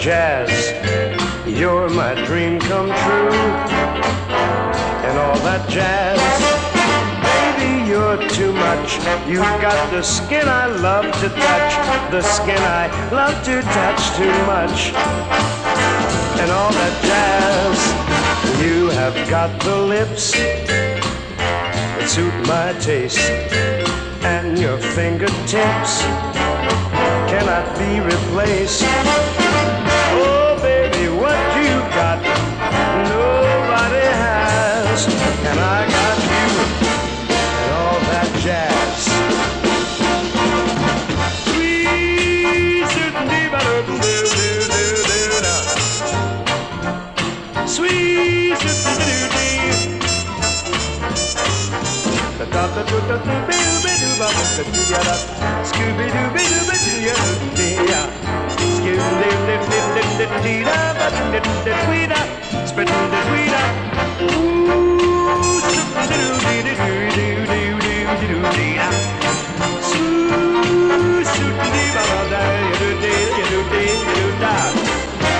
jazz. You're my dream come true. And all that jazz. Baby, you're too much. You've got the skin I love to touch. The skin I love to touch too much. And all that jazz. You have got the lips that suit my taste. And your fingertips cannot be replaced. Oh, baby, what you got, nobody has. And I got you and all that jazz. Sweet, sweet,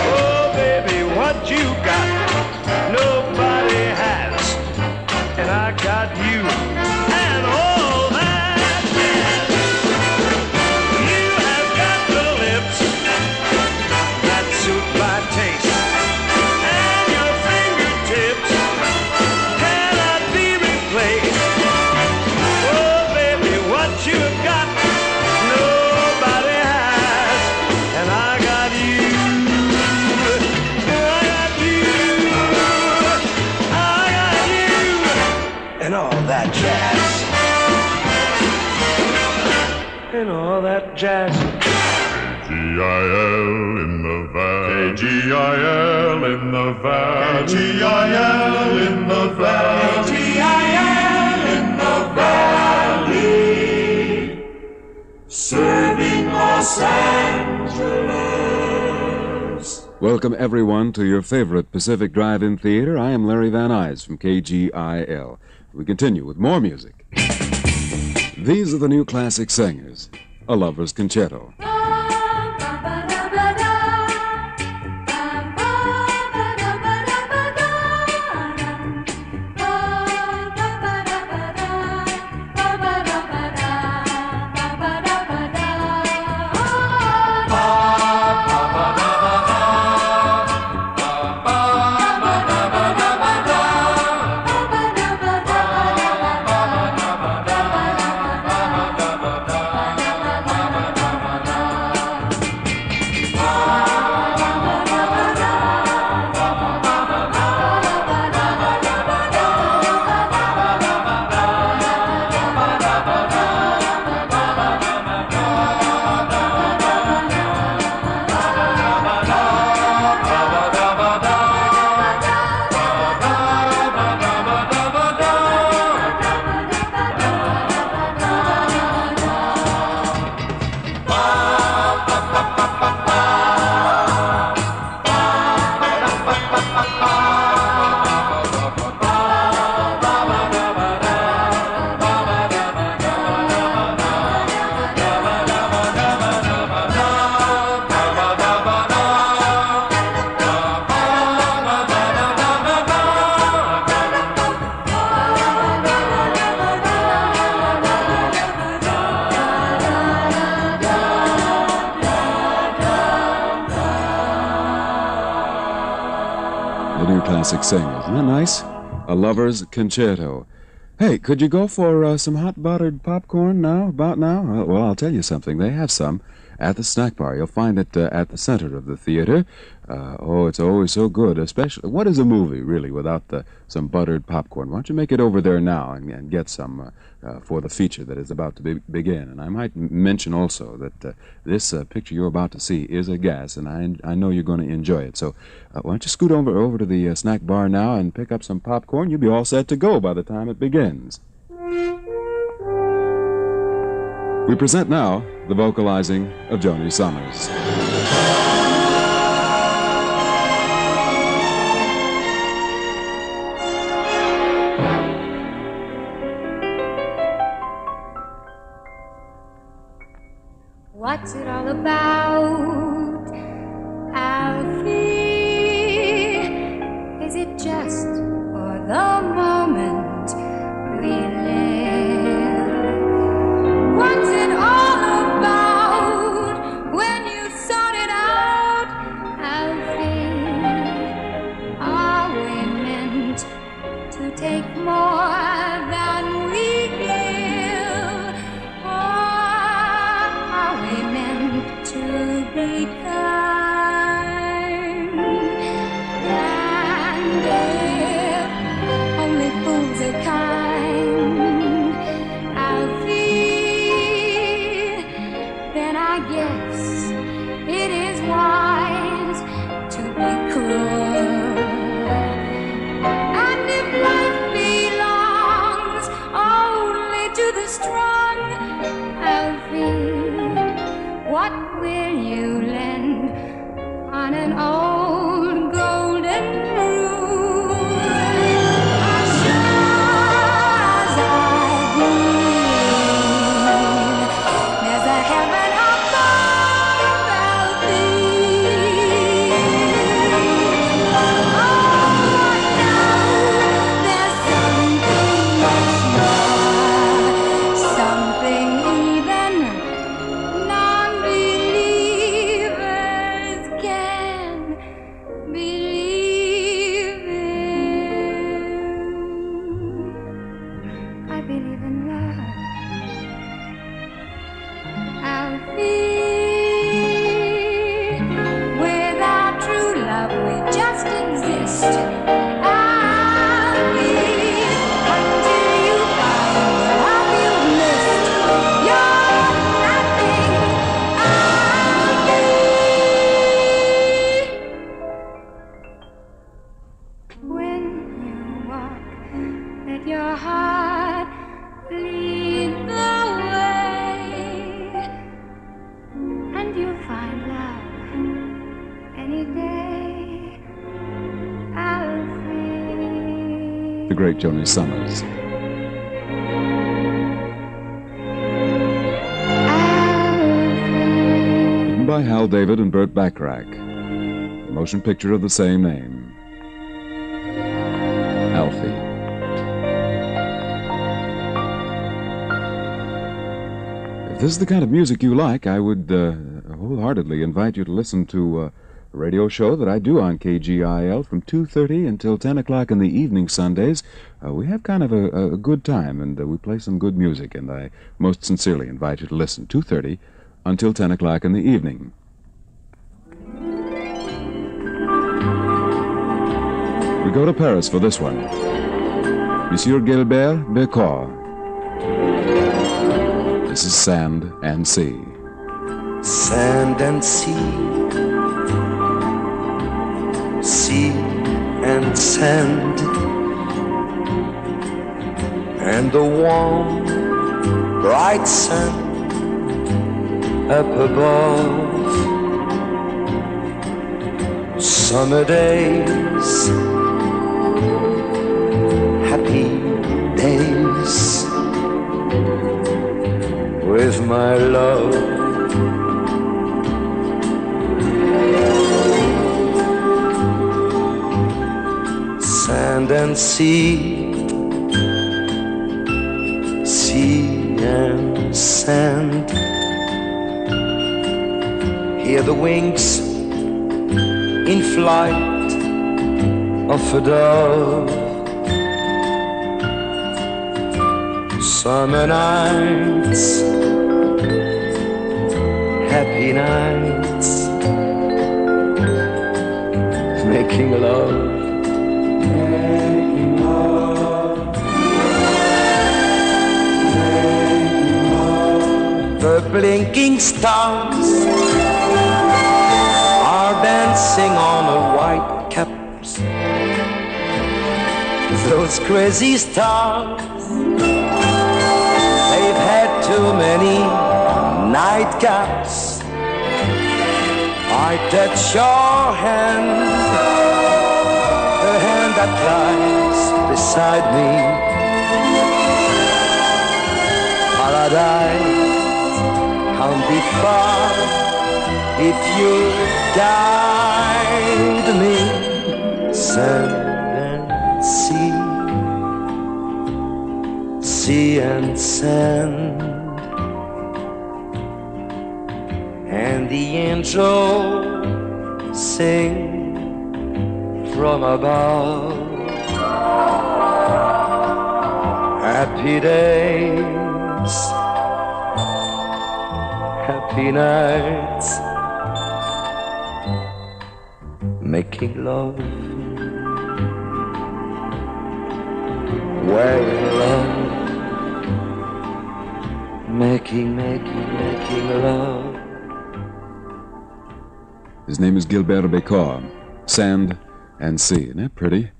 oh, baby, what you got, nobody has, and I got you. And all that jazz. You have got the lips that suit my taste. And your fingertips cannot be replaced. Oh, baby, what you've got, nobody has. And I got you. I got you. I got you. And all that jazz. And all that jazz. KGIL in the valley. KGIL in the valley. KGIL in the valley. KGIL in the valley. Serving Los Angeles. Welcome, everyone, to your favorite Pacific Drive-In Theater. I am Larry Van Nuys from KGIL. We continue with more music. These are the new classic singers, A Lover's Concerto. The new classic singers. Isn't that nice? A Lover's Concerto. Hey, could you go for some hot buttered popcorn now, about now? Well, I'll tell you something. They have some at the snack bar. You'll find it at the center of the theater. It's always so good, especially... What is a movie, really, without some buttered popcorn? Why don't you make it over there now and get some for the feature that is about to begin? And I might mention also that this picture you're about to see is a gas, and I know you're going to enjoy it. So why don't you scoot over to the snack bar now and pick up some popcorn? You'll be all set to go by the time it begins. We present now the vocalizing of Joni Summers. What's it all about? I'll to take more than we give. Oh, are we meant to be kind? And if only fools are kind, Alfie, then I guess it is wise to be cruel. And if life belongs only to the strong, Alfie, what will you lend on an old golden rule? As sure as I breathe, there's a heaven above, Alfie. Oh, no, there's something much more, something even non-believers can believe in. I believe in love, Alfie. Without true love, we just exist. Alfie, until you find the love you've missed, you're nothing, Alfie. When you walk, let your heart lead the way, and you'll find love any day, Alfie. The great Joni Summers. Alfie. Written by Hal David and Burt Bacharach. A motion picture of the same name. Alfie. If this is the kind of music you like, I would wholeheartedly invite you to listen to a radio show that I do on KGIL from 2:30 until 10 o'clock in the evening Sundays. We have kind of a good time, and we play some good music, and I most sincerely invite you to listen, 2:30 until 10 o'clock in the evening. We go to Paris for this one. Monsieur Gilbert Bécaud. This is Sand and Sea. Sand and sea, sea and sand, and the warm, bright sun up above. Summer days, happy days with my love. Sand and sea, sea and sand. Hear the wings in flight of a dove. Summer nights, happy nights, making love. The blinking stars are dancing on a white caps. Those crazy stars, they've had too many nightcaps. I touch your hand, the hand that lies beside me. Paradise can't be far if you guide me. Sand and sea, sea and sand, and the angels sing from above. Happy days, happy nights, making love, wearing love, making love. His name is Gilbert Bécor. Sand and Sea. Isn't that pretty?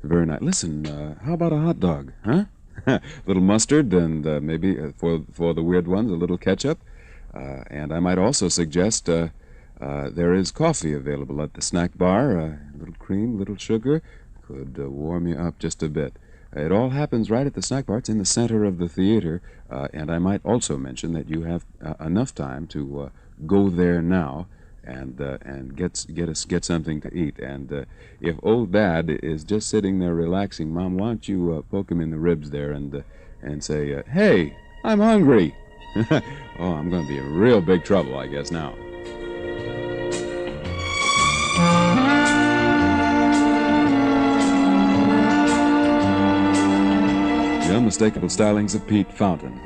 Very nice. Listen, how about a hot dog, huh? A little mustard and maybe, for the weird ones, a little ketchup. And I might also suggest there is coffee available at the snack bar. A little cream, little sugar. Could warm you up just a bit. It all happens right at the snack bar. It's in the center of the theater. And I might also mention that you have enough time to go there now and get something to eat. And if old Dad is just sitting there relaxing, Mom, why don't you poke him in the ribs there and say, "Hey, I'm hungry." Oh, I'm going to be in real big trouble, I guess, now. The unmistakable stylings of Pete Fountain.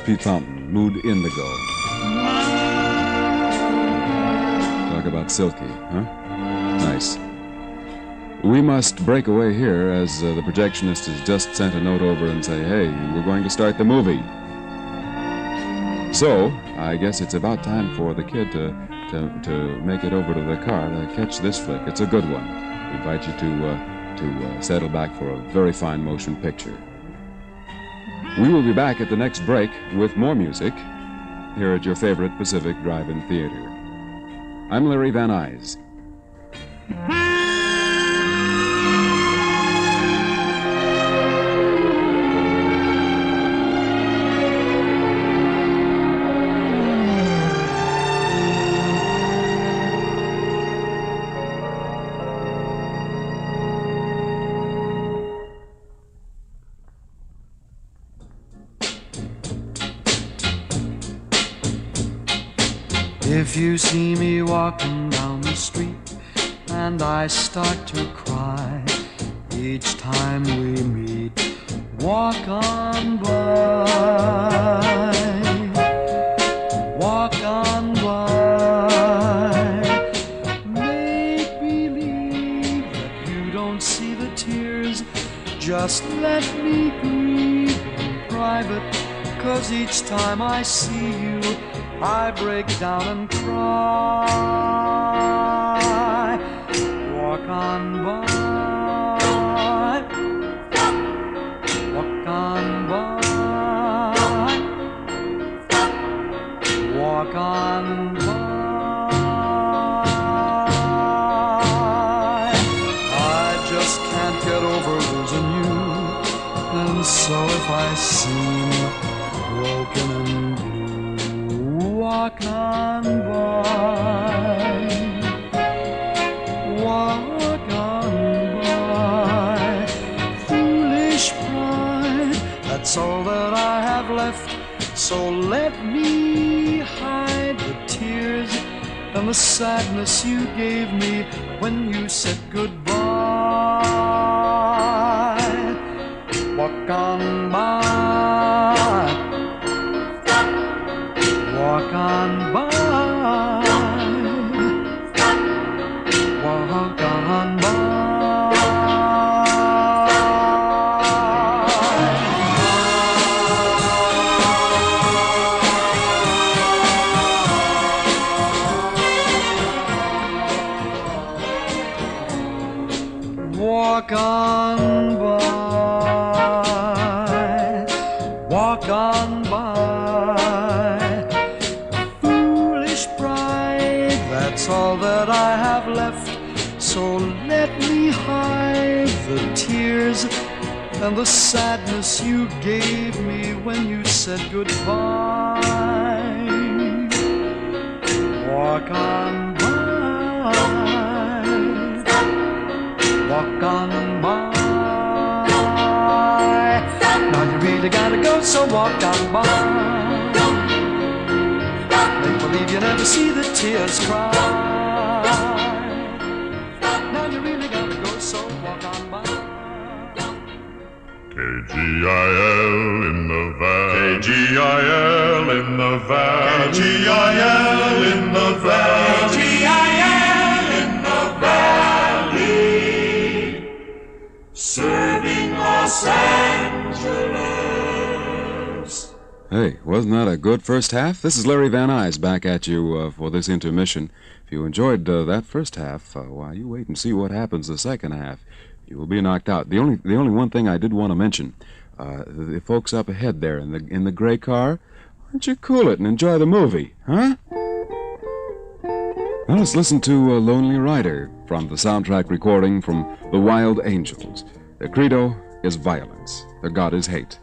Pete Fountain, Mood Indigo. Talk about silky, huh? Nice. We must break away here as the projectionist has just sent a note over and say, "Hey, we're going to start the movie." So, I guess it's about time for the kid to make it over to the car to catch this flick. It's a good one. We invite you to settle back for a very fine motion picture. We will be back at the next break with more music here at your favorite Pacific Drive-In Theater. I'm Larry Van Nuys. If you see me walking down the street and I start to cry each time we meet, walk on by, walk on by. Make believe that you don't see the tears, just let me grieve in private, 'cause each time I see you I break down and cry. Walk on by, walk on by, walk on by. I just can't get over losing So if I seem broken and blue, walk on by. Walk on by. Foolish pride, that's all that I have left. So let me hide the tears and the sadness you gave me when you said goodbye. Walk on by. Walk on by. Walk on by. Walk on by, walk on by. Foolish pride, that's all that I have left. So let me hide the tears and the sadness you gave me when you said goodbye. Walk on by. Walk on by. Now you really gotta go, so walk on by. Make believe you never see the tears cry. Now you really gotta go, so walk on by. KGIL in the valley. KGIL in the valley. KGIL in the valley. KGIL in the valley. Serving Los Angeles. Hey, wasn't that a good first half? This is Larry Van Nuys back at you for this intermission. If you enjoyed that first half, why, you wait and see what happens the second half. You will be knocked out. The only one thing I did want to mention, the folks up ahead there in the gray car, why don't you cool it and enjoy the movie, huh? Now let's listen to Lonely Rider from the soundtrack recording from The Wild Angels. Their credo is violence. Their god is hate.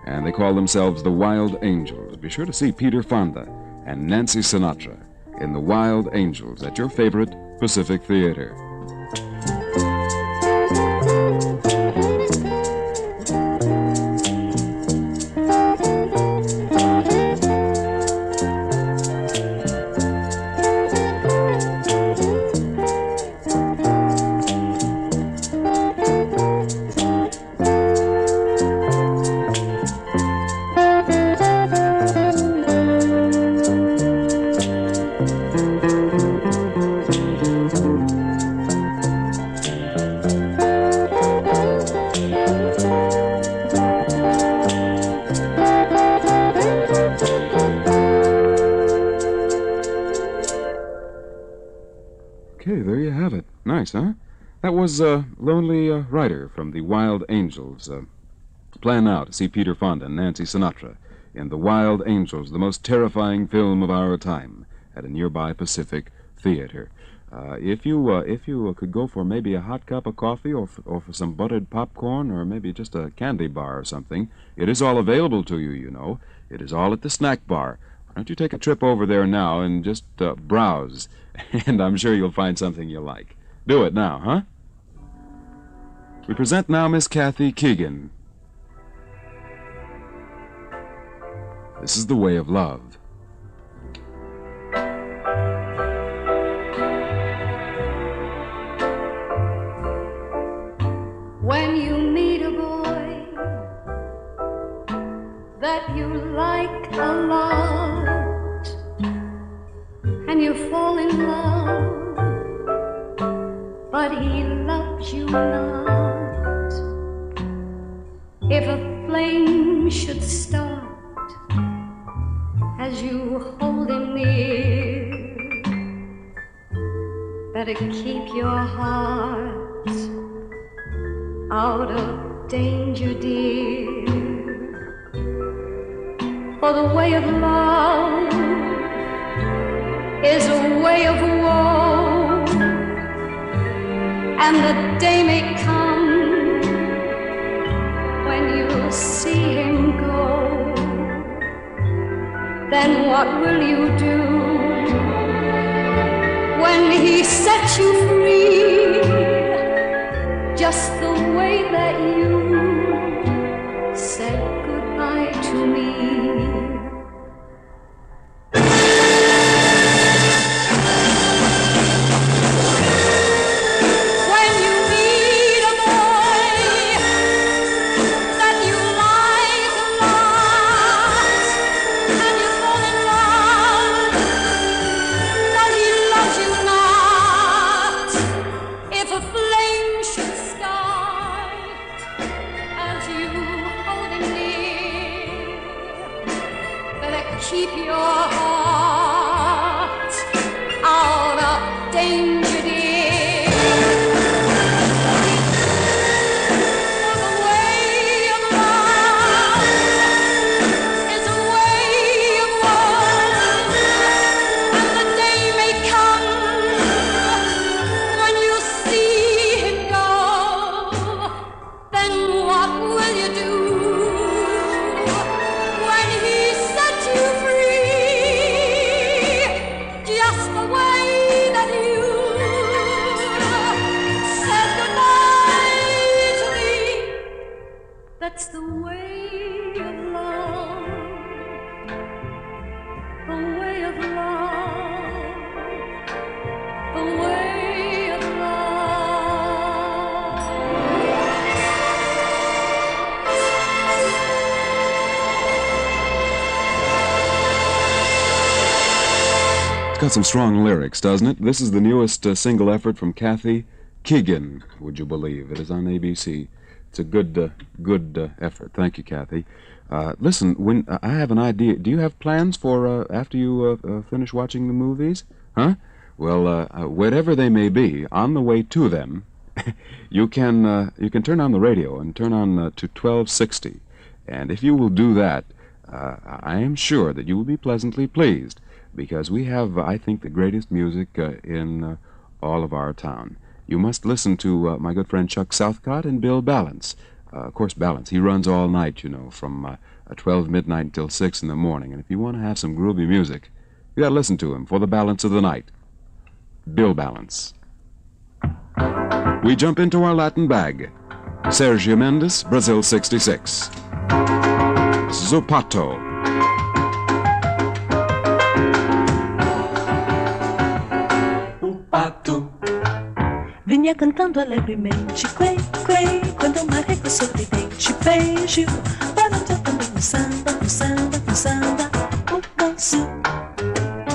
And they call themselves the Wild Angels. Be sure to see Peter Fonda and Nancy Sinatra in The Wild Angels at your favorite Pacific Theater. Okay, there you have it. Nice, huh? That was Lonely Rider from the Wild Angels. Plan now to see Peter Fonda and Nancy Sinatra in The Wild Angels, the most terrifying film of our time, at a nearby Pacific Theater. If you could go for maybe a hot cup of coffee or for some buttered popcorn or maybe just a candy bar or something, it is all available to you, you know. It is all at the snack bar. Why don't you take a trip over there now and just browse, and I'm sure you'll find something you like. Do it now, huh? We present now Miss Kathy Keegan. This is The Way of Love. When you meet a boy that you like a lot and you fall in love, but he loves you not, if a flame should start as you hold him near, better keep your heart out of danger, dear. For the way of love is a way of woe, and the day may come when you'll see then what will you do when he sets you free, just the way that you said goodbye to me? Keep your heart out of danger, dear. For the way of love is a way of woe, and the day may come when you see him go. Then what will you do? That's the way of love, the way of love, the way of love. It's got some strong lyrics, doesn't it? This is the newest single effort from Kathy Keegan, would you believe? It is on ABC. It's a good effort. Thank you, Kathy. Listen, when I have an idea. Do you have plans for after you finish watching the movies? Huh? Well, whatever they may be, on the way to them, you can turn on the radio and turn on to 1260. And if you will do that, I am sure that you will be pleasantly pleased, because we have, I think, the greatest music in all of our town. You must listen to my good friend Chuck Southcott and Bill Balance. Of course, Balance, he runs all night, you know, from 12 midnight until 6 in the morning. And if you want to have some groovy music, you got to listen to him for the balance of the night. Bill Balance. We jump into our Latin bag. Sergio Mendes, Brazil 66. Zupato. Vinha cantando alegremente, quei, quei, quando uma régua sorridente beijo. Balançou também no samba, no samba, no samba, o ganso.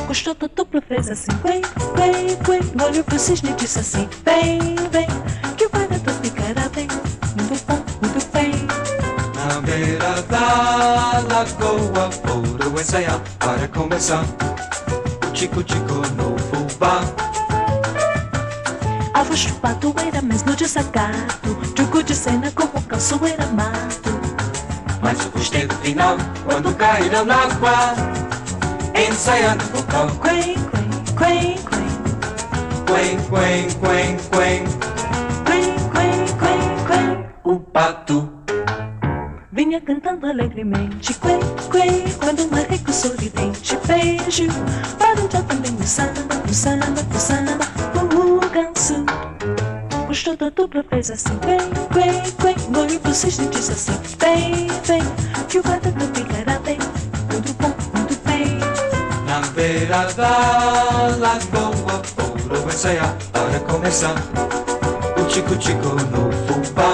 Gostou tanto, fez assim, quei, quei, quei. Olhou pro cisne e disse assim, vem, vem, que o barato ficará bem, muito bom, muito bem. Na beira da lagoa foram ensaiar para começar o tico-tico no fubá. A voz do pato era mesmo desacato, jogo de cena como o calço era mato. Mas eu gostei do final, quando caíram na água, ensaiando o vocal. Quen, quen, quen, quen, Quen, quen, quen, quen, quen, quen, quen. o pato. Vinha cantando alegremente, quen, quen, quando uma régua sorridente beijo. Balançou também no samba, no samba, no samba, o ganso. Gostou tanto, fez assim, vem, vem, vem. Olhou pro cisne e disse assim, vem, vem, que o barato ficará bem, muito bom, muito bem. Na beira da lagoa foram ensaiar para começar o tico-tico no fubá.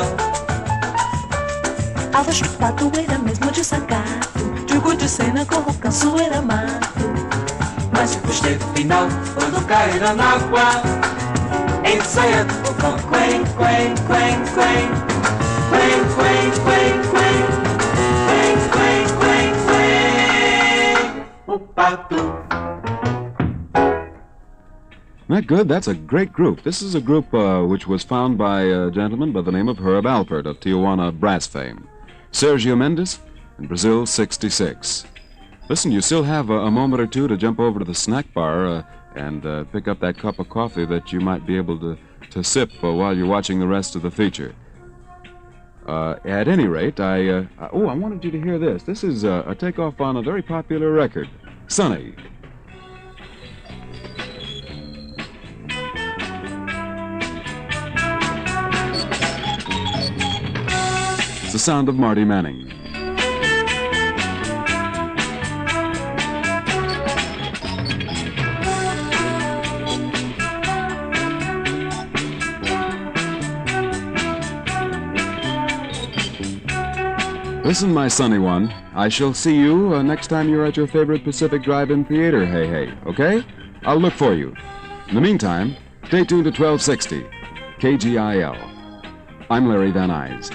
A voz do pato era mesmo desacato, jogo de cena com o canso era mato. Mas eu gostei do final, quando caíram na água, ensaiando o vocal. Quen, quen, quen, quen, quen, quen, quen, quen, quen, quen, quen, quen, o pato. Isn't that good? That's a great group. This is a group which was found by a gentleman by the name of Herb Alpert of Tijuana brass fame. Sergio Mendes in Brazil 66. Listen, you still have a moment or two to jump over to the snack bar and pick up that cup of coffee that you might be able to sip while you're watching the rest of the feature. At any rate, I wanted you to hear this. This is a takeoff on a very popular record. Sunny. It's the sound of Marty Manning. Listen, my sunny one, I shall see you next time you're at your favorite Pacific Drive-In theater, hey, okay? I'll look for you. In the meantime, stay tuned to 1260, KGIL. I'm Larry Van Nuys.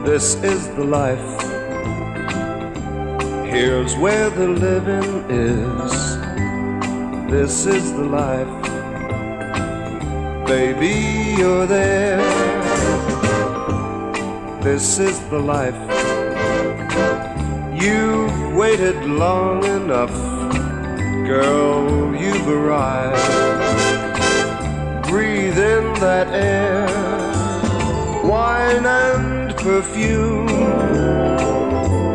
This is the life. Here's where the living is. This is the life. Baby, you're there. This is the life. You've waited long enough. Girl, you've arrived. Breathe in that air. Wine and perfume,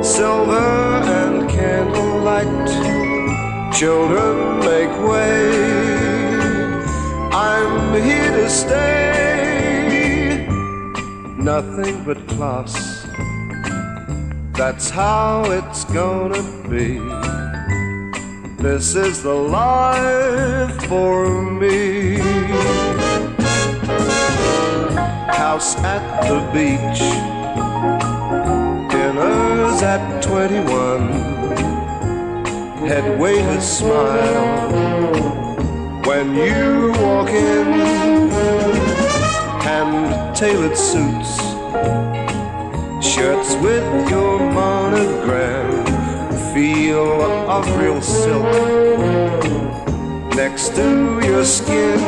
silver and candlelight. Children, make way. I'm here to stay. Nothing but class. That's how it's gonna be. This is the life for me. House at the beach, dinners at 21, head waiters smile when you walk in, hand-tailored suits, shirts with your monogram, feel of real silk next to your skin.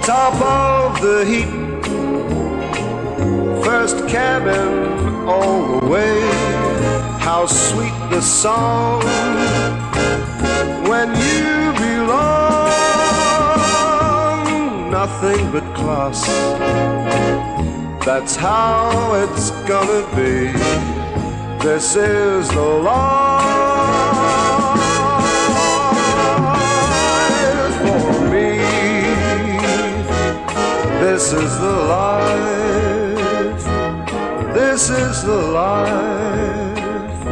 Top of the heap, first cabin all the way. How sweet the song when you belong. Nothing but class. That's how it's gonna be. This is the life for me. This is the life. This is the life.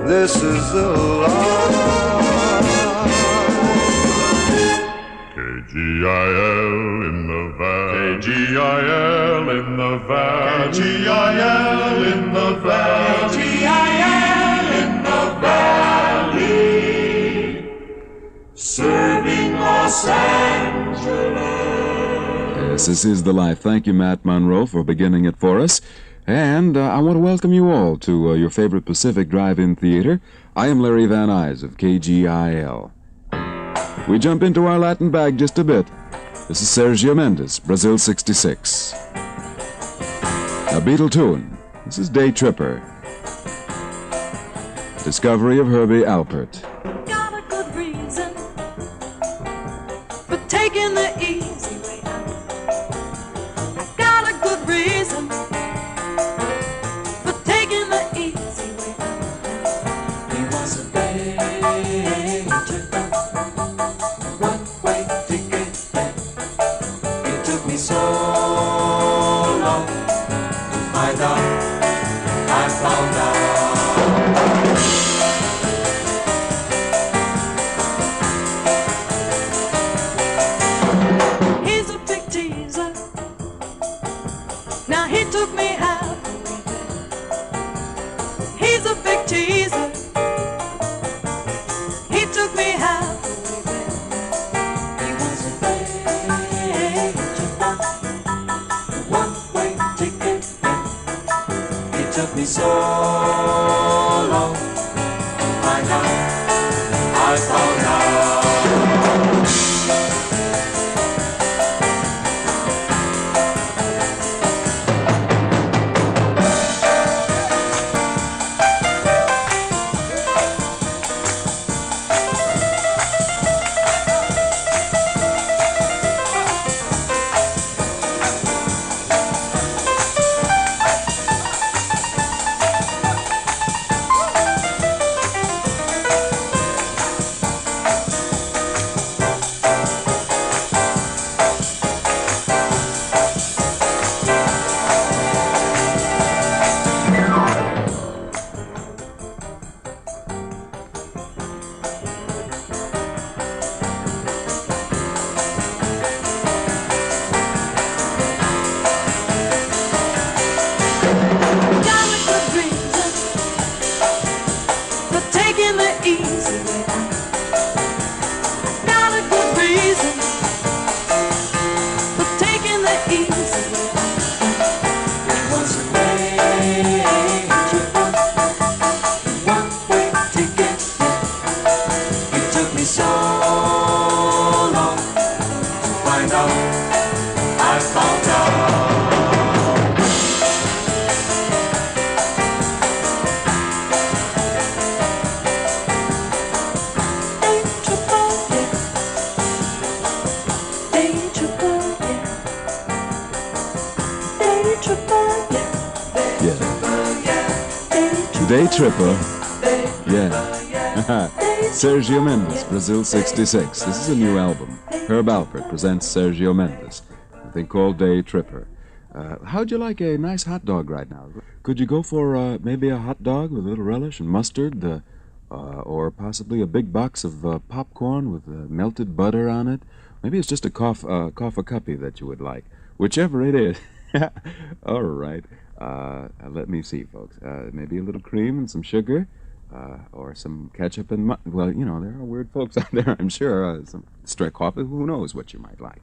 This is the life. KGIL in the valley. KGIL in the valley. KGIL in the valley. KGIL in the valley. Serving Los Angeles. Yes, this is the life. Thank you, Matt Monroe, for beginning it for us. And I want to welcome you all to your favorite Pacific Drive-In theater. I am Larry Van Nuys of KGIL. We jump into our Latin bag just a bit. This is Sergio Mendes, Brazil 66. A Beatle tune. This is Day Tripper. Discovery of Herbie Alpert. Got a good reason for taking the easy way out. Got a good reason for taking the easy way out. He was a day tripper, runway ticket man. It took me so long to find out. I found out. He's a big teaser. Now he took me out. He's a big teaser. He took took me so long. Find out, I found out. Day Tripper. Yeah. Sergio Mendes, Brazil 66. This is a new album. Herb Alpert presents Sergio Mendes, a thing called Day Tripper. How'd you like a nice hot dog right now? Could you go for maybe a hot dog with a little relish and mustard? Or possibly a big box of popcorn with melted butter on it? Maybe it's just a cough a cuppy that you would like. Whichever it is. All right. Let me see, folks. Maybe a little cream and some sugar, or some ketchup and well, you know, there are weird folks out there, I'm sure. Some straight coffee, who knows what you might like.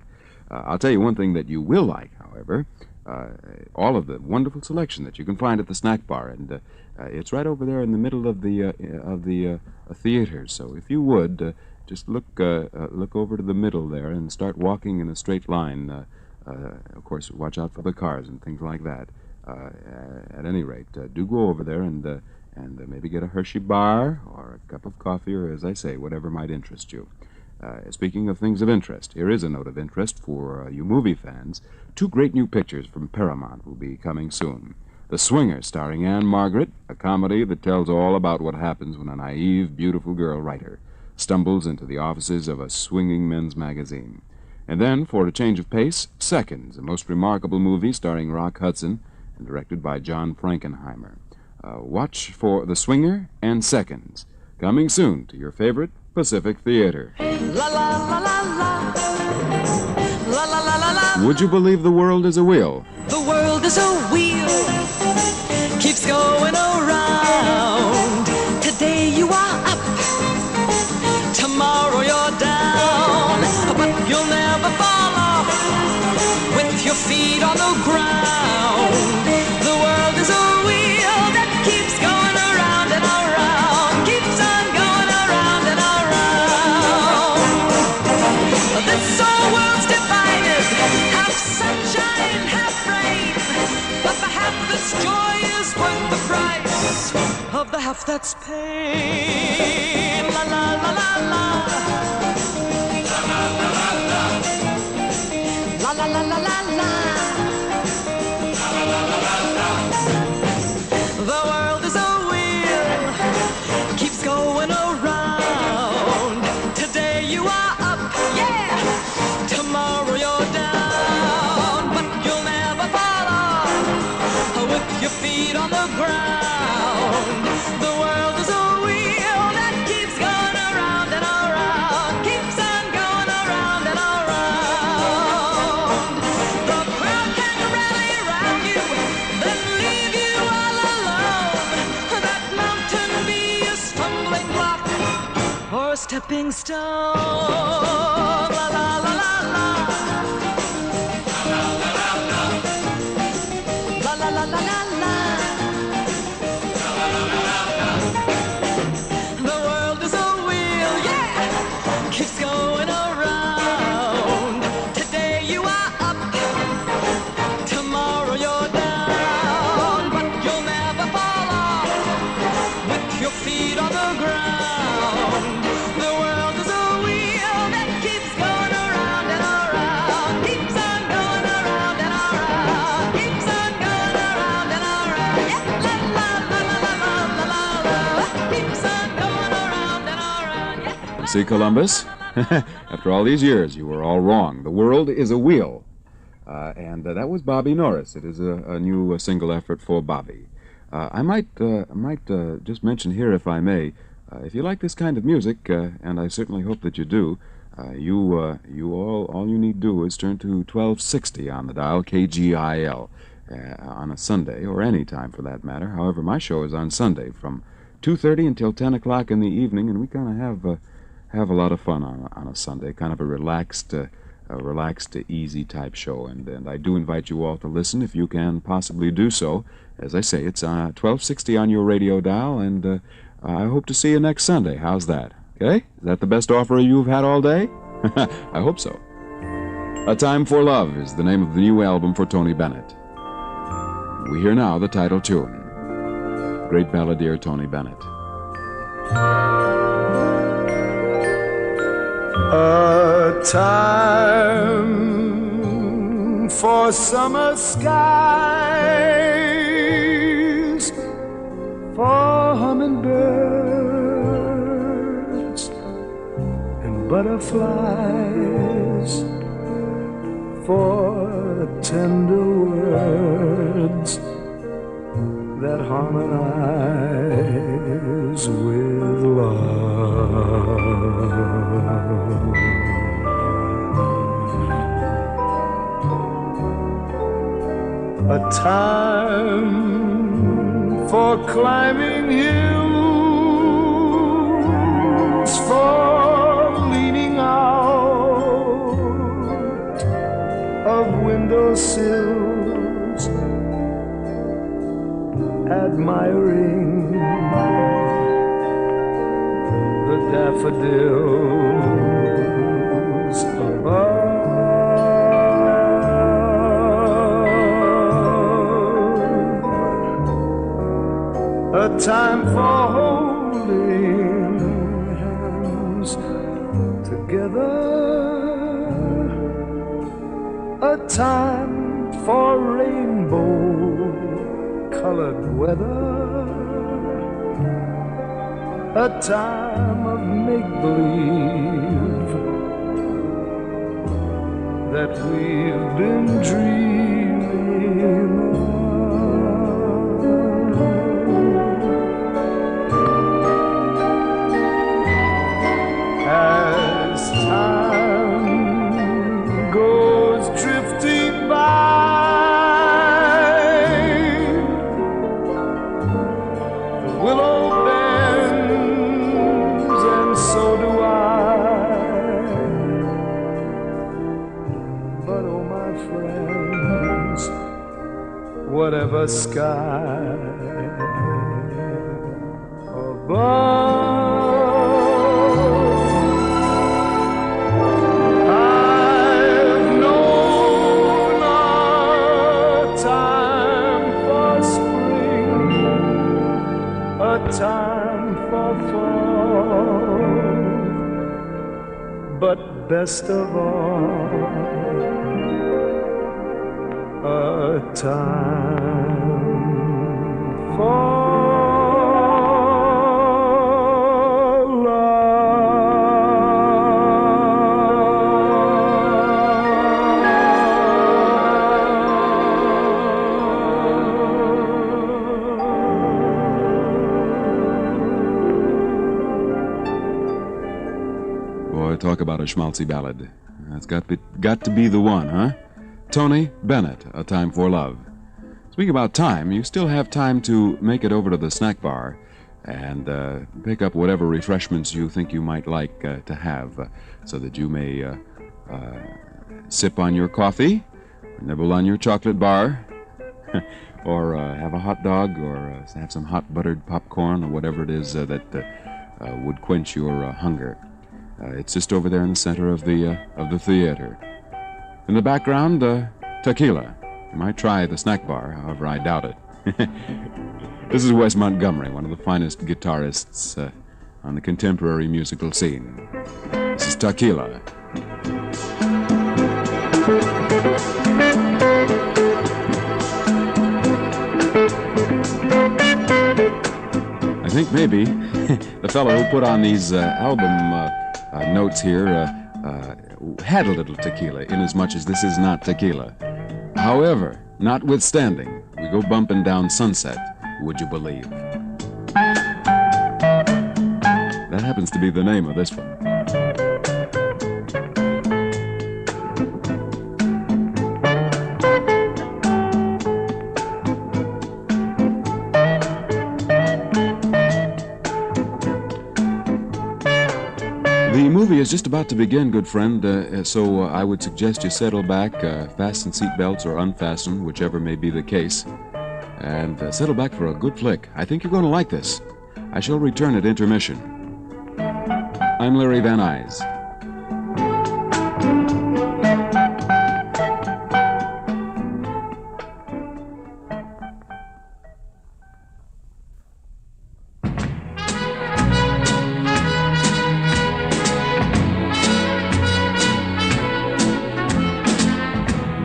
I'll tell you one thing that you will like, however, all of the wonderful selection that you can find at the snack bar, and it's right over there in the middle of the theater. So if you would just look over to the middle there and start walking in a straight line. Of course, watch out for the cars and things like that. At any rate, do go over there and maybe get a Hershey bar or a cup of coffee, or, as I say, whatever might interest you. Speaking of things of interest, here is a note of interest for you movie fans. 2 great new pictures from Paramount will be coming soon. The Swinger, starring Anne Margaret, a comedy that tells all about what happens when a naive, beautiful girl writer stumbles into the offices of a swinging men's magazine. And then, for a change of pace, Seconds, a most remarkable movie starring Rock Hudson and directed by John Frankenheimer. Watch for The Swinger and Seconds, coming soon to your favorite Pacific Theater. La la la la la. La la la la la. Would you believe the world is a wheel? The world is a wheel, keeps going around. Today you are up, tomorrow you're down, but you'll never fall off with your feet on the ground. The world is a wheel that keeps going around and around, keeps on going around and around. This whole world's divided, half sunshine, half rain, but the half that's joy is worth the price of the half that's pain. La la la la la. La la la la la la. The world is a wheel, keeps going around. Today you are up, yeah. Tomorrow you're down, but you'll never fall off with your feet on the ground. The world is a wheel that keeps going around and around, keeps on going around and around. The crowd can rally around you, then leave you all alone. That mountain be a stumbling block or a stepping stone. La la la la la. La la la la la. see, Columbus? After all these years, you were all wrong. The world is a wheel. And that was Bobby Norris. It is a new single effort for Bobby. I might just mention here, if I may, if you like this kind of music, and I certainly hope that you do, all you need to do is turn to 1260 on the dial, KGIL, on a Sunday, or any time for that matter. However, my show is on Sunday from 2:30 until 10 o'clock in the evening, and we kind of have a lot of fun on a Sunday, kind of a relaxed, easy type show. And I do invite you all to listen if you can possibly do so. As I say, it's 1260 on your radio dial, and I hope to see you next Sunday. How's that? Okay? Is that the best offer you've had all day? I hope so. A Time for Love is the name of the new album for Tony Bennett. We hear now the title tune. Great balladeer Tony Bennett. A time for summer skies, for hummingbirds and butterflies, for tender words that harmonize with love. A time for climbing hills, for leaning out of windowsills, admiring the daffodils above. A time for holding hands together. A time for rainbow-colored weather. A time of make-believe that we've been dreaming of. As time goes drifting by, the willow bends and so do I. But oh my friends, whatever sky above, time for fall, but best of all, a time for Talk about a schmaltzy ballad. That's got to be the one, huh? Tony Bennett, A Time for Love. Speaking about time, you still have time to make it over to the snack bar and pick up whatever refreshments you think you might like to have so that you may sip on your coffee, nibble on your chocolate bar, or have a hot dog, or have some hot buttered popcorn, or whatever it is that would quench your hunger. It's just over there in the center of the theater. In the background, tequila. You might try the snack bar, however, I doubt it. This is Wes Montgomery, one of the finest guitarists on the contemporary musical scene. This is Tequila. I think maybe the fellow who put on these album notes here had a little tequila, inasmuch as this is not tequila. However, notwithstanding, we go bumping down Sunset, would you believe? That happens to be the name of this one. The movie is just about to begin, good friend, so I would suggest you settle back, fasten seatbelts or unfasten, whichever may be the case, and settle back for a good flick. I think you're going to like this. I shall return at intermission. I'm Larry Van Nuys.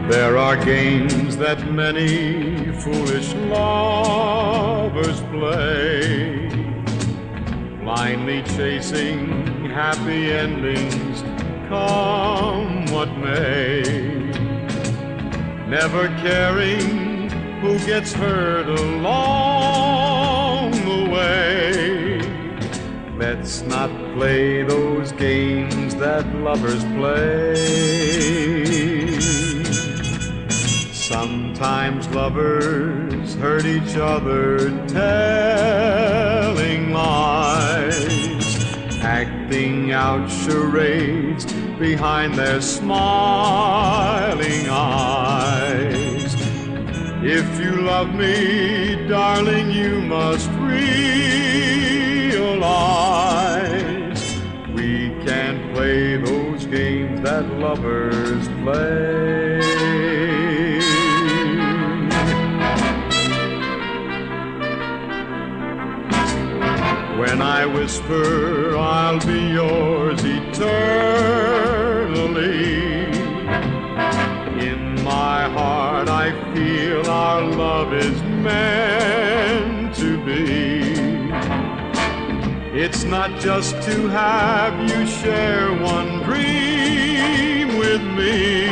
There are games that many foolish lovers play, blindly chasing happy endings, come what may, never caring who gets hurt along the way. Let's not play those games that lovers play. Sometimes lovers hurt each other, telling lies, acting out charades behind their smiling eyes. If you love me, darling, you must realize we can't play those games that lovers play. When I whisper I'll be yours eternally, in my heart I feel our love is meant to be. It's not just to have you share one dream with me.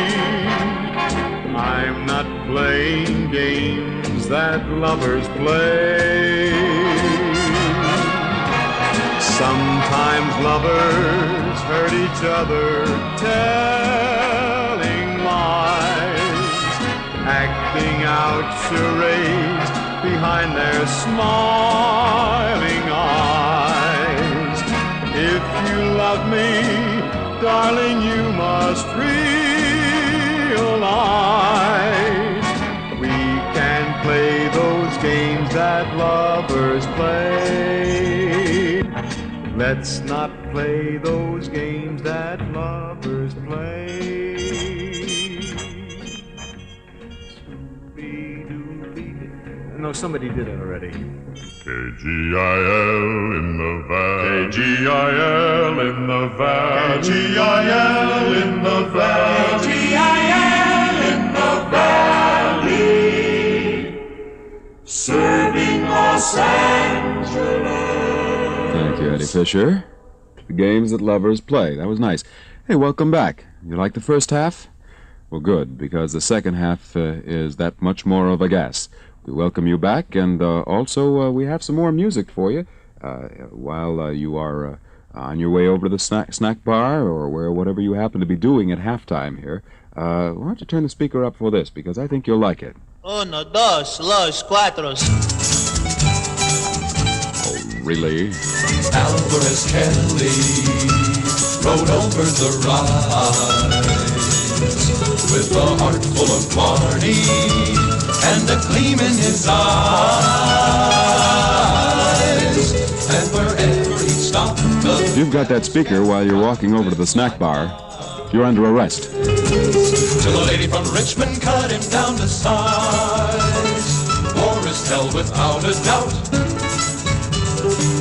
I'm not playing games that lovers play. Sometimes lovers hurt each other, telling lies, acting out charades behind their smiling eyes. If you love me, darling, you must realize we can play those games that lovers play. Let's not play those games that lovers play. No, somebody did it already. KGIL in the valley. KGIL in the valley. KGIL in the valley. KGIL in the valley. Serving Los Angeles. Thank you, Eddie Fisher. The games that lovers play. That was nice. Hey, welcome back. You like the first half? Well, good, because the second half is that much more of a gas. We welcome you back, and also we have some more music for you while you are on your way over to the snack bar or whatever you happen to be doing at halftime here. Why don't you turn the speaker up for this, because I think you'll like it. Uno, dos, los, cuatro. Really? Alvarez Kelly rode over the rise with a heart full of Barney and a gleam in his eyes. And wherever he stopped, If you've got that speaker while you're walking over to the snack bar, you're under arrest. till a lady from Richmond cut him down to size. War is hell without a doubt,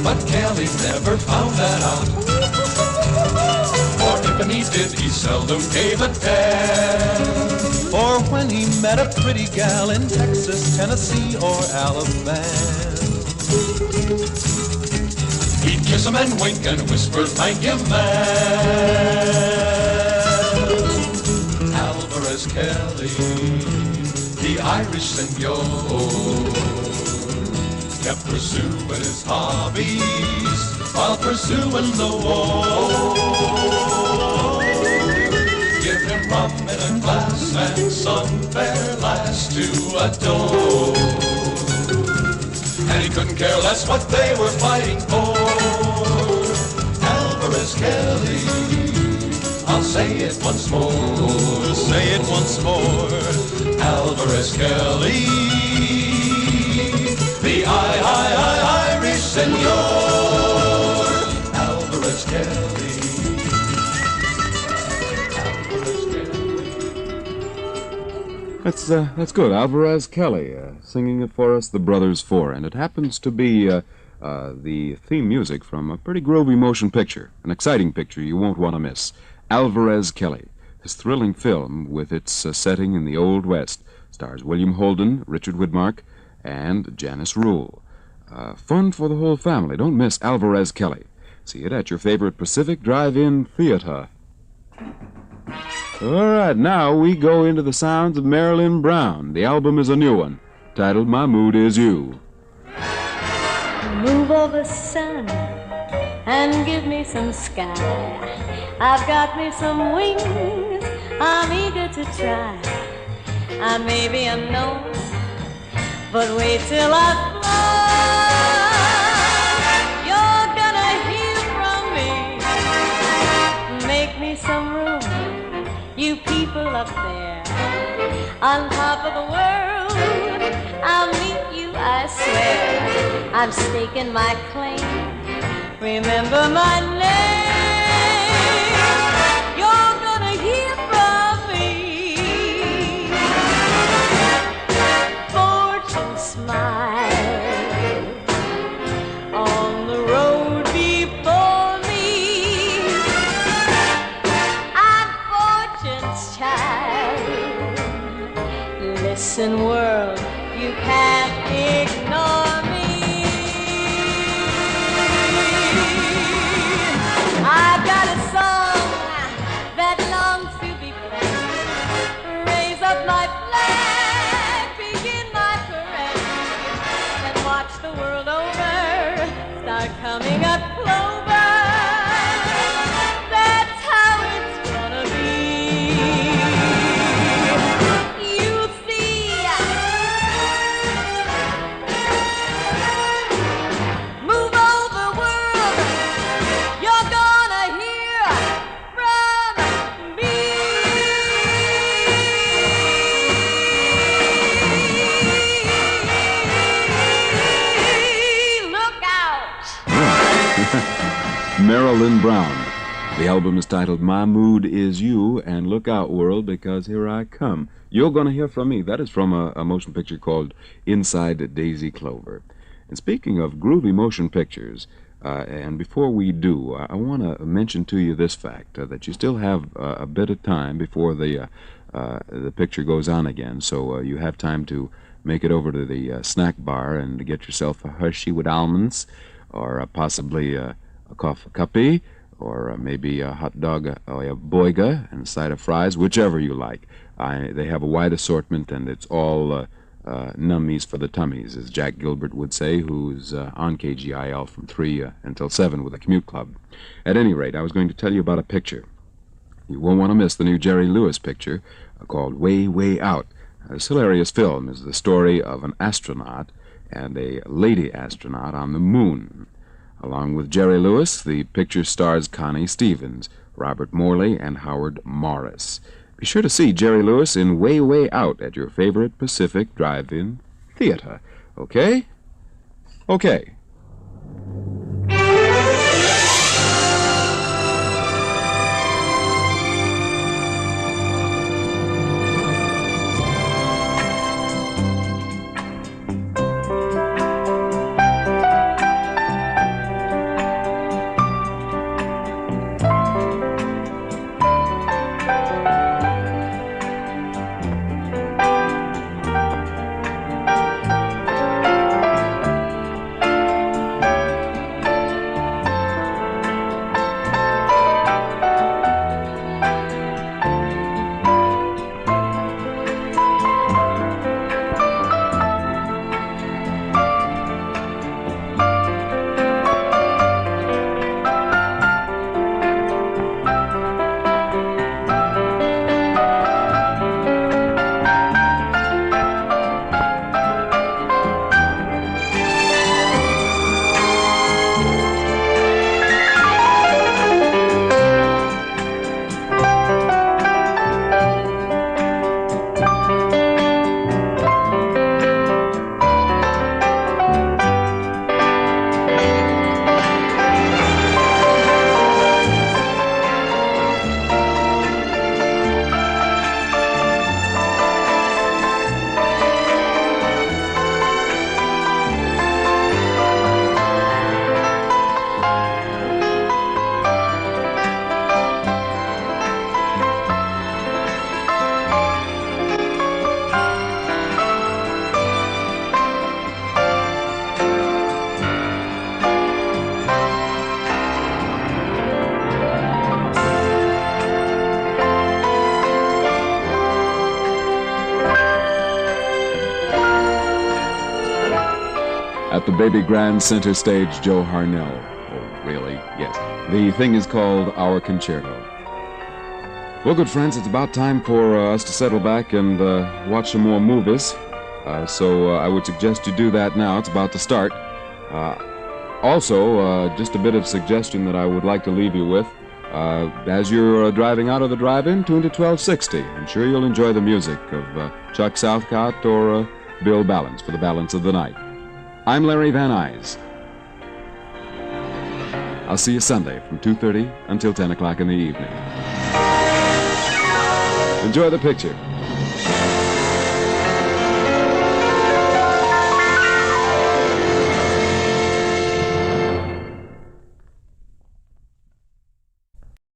but Kelly never found that out. For if he did, he seldom gave a damn. Or when he met a pretty gal in Texas, Tennessee, or Alabama. He'd kiss him and wink and whisper, thank you, ma'am. Alvarez Kelly, the Irish senor, kept pursuing his hobbies while pursuing the war. Give him rum in a glass and some fair lass to adore. And he couldn't care less what they were fighting for. Alvarez Kelly, I'll say it once more, say it once more. Alvarez Kelly, the Irish senor. Alvarez Kelly. That's good. Alvarez Kelly singing it for us, the Brothers Four, and it happens to be the theme music from a pretty groovy motion picture, an exciting picture you won't want to miss. Alvarez Kelly, this thrilling film with its setting in the Old West, stars William Holden, Richard Widmark, and Janice Rule. Fun for the whole family. Don't miss Alvarez Kelly. See it at your favorite Pacific Drive-In Theater. All right, now we go into the sounds of Marilyn Brown. The album is a new one, titled My Mood Is You. Move over, sun, and give me some sky. I've got me some wings, I'm eager to try. I may be unknown, but wait till I fly. You're gonna hear from me. Make me some room, you people up there on top of the world. I'll meet you, I swear. I'm staking my claim. Remember my name. You're gonna hear from me. Fortune smile on the road before me. I'm fortune's child. Listen, world, you can't ignore me. I've got a song that longs to be played. Raise up my flag, begin my parade, and watch the world over start coming up clover. That's how it's gonna be. You see, move over, world. You're gonna hear from me. Look out. Marilyn Brown. The album is titled My Mood Is You, and look out, world, because here I come. You're going to hear from me. That is from a motion picture called Inside Daisy Clover. And speaking of groovy motion pictures, and before we do, I want to mention to you this fact, that you still have a bit of time before the picture goes on again, so you have time to make it over to the snack bar and get yourself a Hershey with almonds, or possibly a coffee cuppy, or maybe a hot dog, or a boiga, and a side of fries, whichever you like. They have a wide assortment, and it's all nummies for the tummies, as Jack Gilbert would say, who's on KGIL from 3 until 7 with a commute club. At any rate, I was going to tell you about a picture. You won't want to miss the new Jerry Lewis picture called Way, Way Out. This hilarious film is the story of an astronaut and a lady astronaut on the moon. Along with Jerry Lewis, the picture stars Connie Stevens, Robert Morley, and Howard Morris. Be sure to see Jerry Lewis in Way, Way Out at your favorite Pacific Drive-In Theater. Okay? Okay. at the Baby Grand Center Stage, Joe Harnell. Oh, really? Yes. The thing is called Our Concerto. Well, good friends, it's about time for us to settle back and watch some more movies. So I would suggest you do that now. It's about to start. Also, just a bit of suggestion that I would like to leave you with. As you're driving out of the drive-in, tune to 1260. I'm sure you'll enjoy the music of Chuck Southcott or Bill Balance for the balance of the night. I'm Larry Van Nuys. I'll see you Sunday from 2:30 until 10 o'clock in the evening. Enjoy the picture.